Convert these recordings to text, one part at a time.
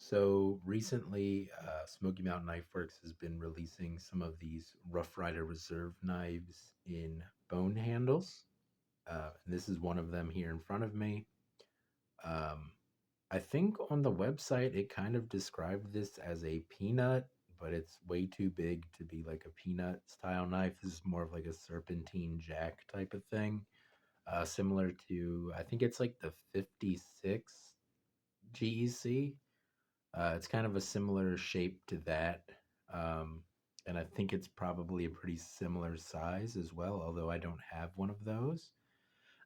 So recently, Smoky Mountain Knife Works has been releasing some of these Rough Rider Reserve knives in bone handles. And this is one of them here in front of me. Um, I think on the website it kind of described this as a peanut, but it's way too big to be like a peanut style knife. This is more of like a serpentine jack type of thing, similar to, I think it's like the 56 GEC. It's kind of a similar shape to that. Um, and I think it's probably a pretty similar size as well, although I don't have one of those.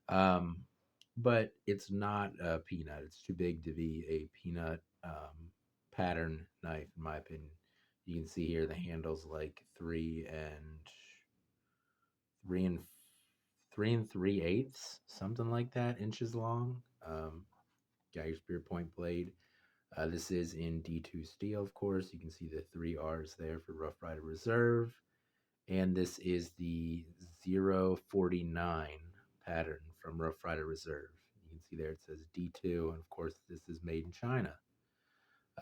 Um, but it's not a peanut. It's too big to be a peanut pattern knife, in my opinion. You can see here the handle's like three and 3 3/8, something like that, inches long. Got your spear point blade. This is in D2 steel, of course. You can see the three R's there for Rough Rider Reserve. And this is the 049 pattern from Rough Rider Reserve. You can see there it says D2, and of course, this is made in China.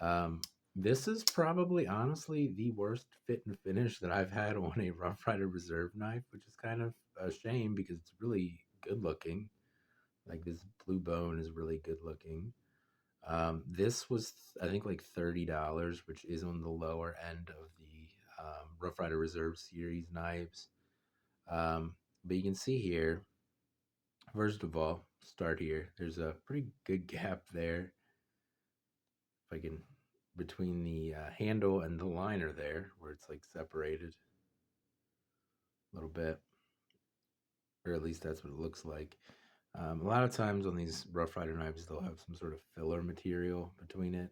Um, this is probably, honestly, the worst fit and finish that I've had on a Rough Rider Reserve knife, which is kind of a shame because it's really good looking. Like, this blue bone is really good looking. This was, I think, like $30, which is on the lower end of the Rough Rider Reserve series knives. But you can see here, first of all, start here. There's a pretty good gap there. If I can, between the handle and the liner there, where it's like separated a little bit, or at least that's what it looks like. A lot of times on these Rough Rider knives, they'll have some sort of filler material between it.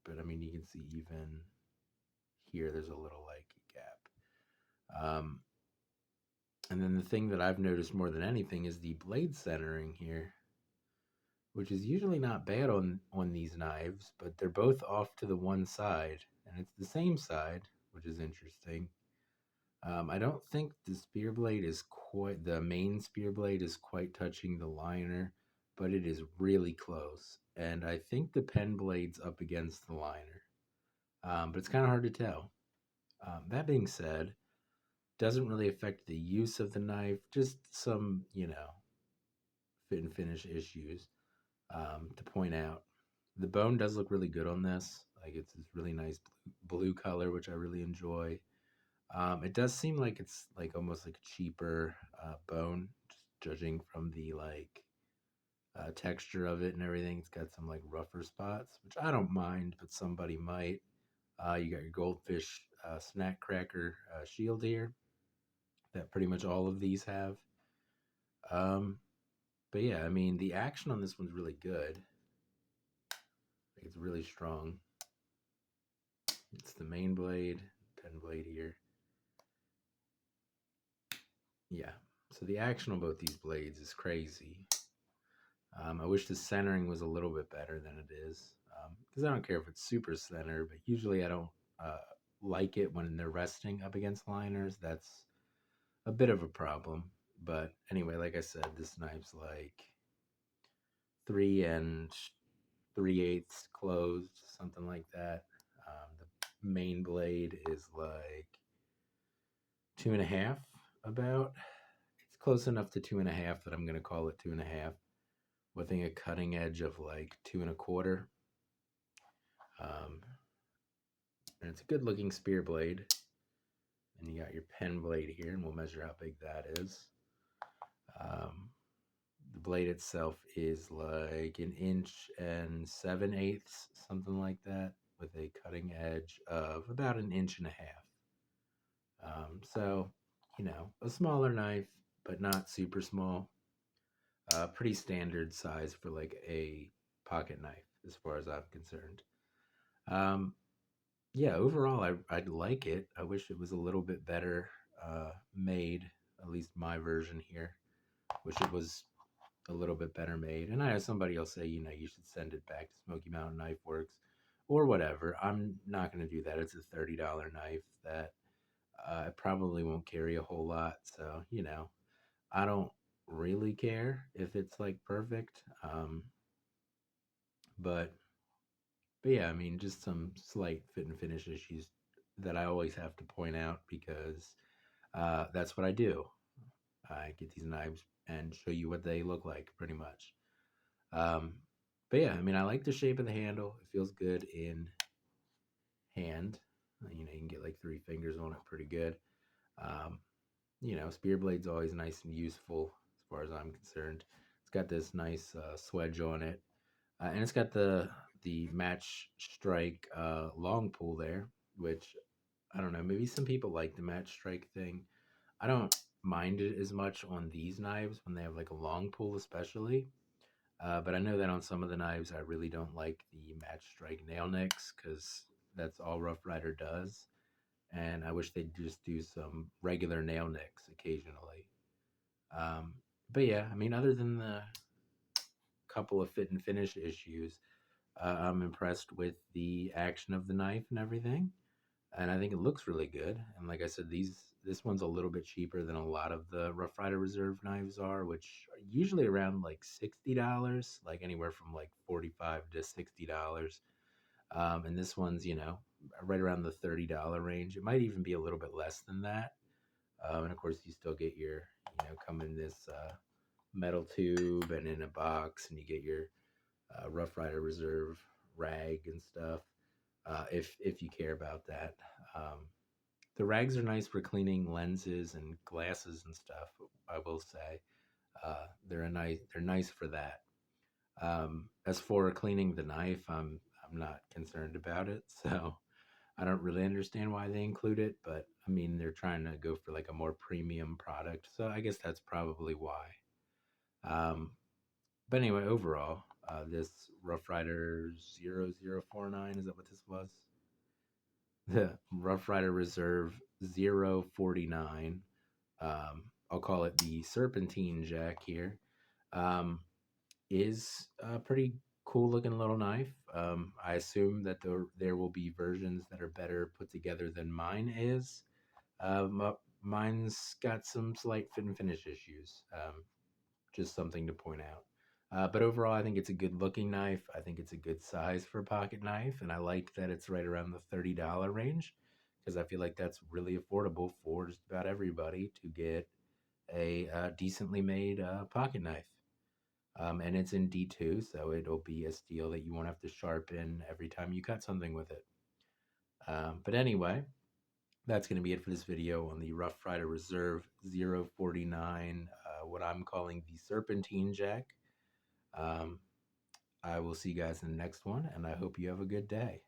But I mean, you can see even here, there's a little like gap. And then the thing that I've noticed more than anything is the blade centering here, which is usually not bad on these knives, but they're both off to the one side, and it's the same side, which is interesting. I don't think the main spear blade is quite touching the liner, but it is really close. And I think the pen blade's up against the liner, but it's kind of hard to tell. That being said, doesn't really affect the use of the knife, just some, fit and finish issues to point out. The bone does look really good on this. Like it's this really nice blue color, which I really enjoy. It does seem like it's like almost like a cheaper bone, just judging from the like texture of it and everything. It's got some like rougher spots, which I don't mind, but somebody might. You got your goldfish snack cracker shield here that pretty much all of these have. Um, but yeah, I mean, the action on this one's really good. Like it's really strong. It's the main blade, pen blade here. Yeah. So the action on both these blades is crazy. I wish the centering was a little bit better than it is. Because I don't care if it's super center, but usually I don't uh, like it when they're resting up against liners. That's a bit of a problem. But anyway, like I said, this knife's like 3 3/8 closed, something like that. The main blade is like 2.5, about. It's close enough to 2.5 that I'm going to call it 2.5, with a cutting edge of like 2.25. Um, and it's a good looking spear blade. And you got your pen blade here, and we'll measure how big that is. Um, the blade itself is like 1.7 inches, something like that, with a cutting edge of about 1.5 inches. So, a smaller knife, but not super small. Pretty standard size for like a pocket knife, as far as I'm concerned. Um, yeah, overall, I'd like it. I wish it was a little bit better made, at least my version here. Wish it was a little bit better made. And I know somebody will say, you should send it back to Smoky Mountain Knife Works or whatever. I'm not going to do that. It's a $30 knife that I probably won't carry a whole lot. So, I don't really care if it's like perfect. But But yeah, I mean, just some slight fit and finish issues that I always have to point out because that's what I do. I get these knives and show you what they look like, pretty much. Um, but yeah, I mean, I like the shape of the handle. It feels good in hand. You can get like 3 fingers on it, pretty good. Um, spear blade's always nice and useful as far as I'm concerned. It's got this nice swedge on it, and it's got the match strike long pull there, which I don't know. Maybe some people like the match strike thing. I don't mind it as much on these knives when they have like a long pull, especially. But I know that on some of the knives, I really don't like the match strike nail nicks because that's all Rough Rider does. And I wish they'd just do some regular nail nicks occasionally. Um, but yeah, I mean, other than the couple of fit and finish issues, I'm impressed with the action of the knife and everything, and I think it looks really good. And like I said, this one's a little bit cheaper than a lot of the Rough Rider Reserve knives are, which are usually around like $60, like anywhere from like $45 to $60. And this one's right around the $30 range. It might even be a little bit less than that. And of course, you still get your come in this metal tube and in a box, and you get your Rough Rider Reserve rag and stuff. If you care about that. The rags are nice for cleaning lenses and glasses and stuff. I will say they're nice for that. As for cleaning the knife, I'm not concerned about it. So I don't really understand why they include it, but I mean they're trying to go for like a more premium product, so I guess that's probably why. Um, but anyway, overall, this Rough Rider 0049, is that what this was? The Rough Rider Reserve 049. I'll call it the Serpentine Jack here. Um, is a pretty cool looking little knife. I assume that there will be versions that are better put together than mine is. Mine's got some slight fit and finish issues. Just something to point out. But overall, I think it's a good looking knife. I think it's a good size for a pocket knife, and I like that it's right around the $30 range because I feel like that's really affordable for just about everybody to get a decently made pocket knife. And it's in D2, so it'll be a steel that you won't have to sharpen every time you cut something with it. But anyway, that's going to be it for this video on the Rough Rider Reserve 049, what I'm calling the Serpentine Jack. Um, I will see you guys in the next one, and I hope you have a good day.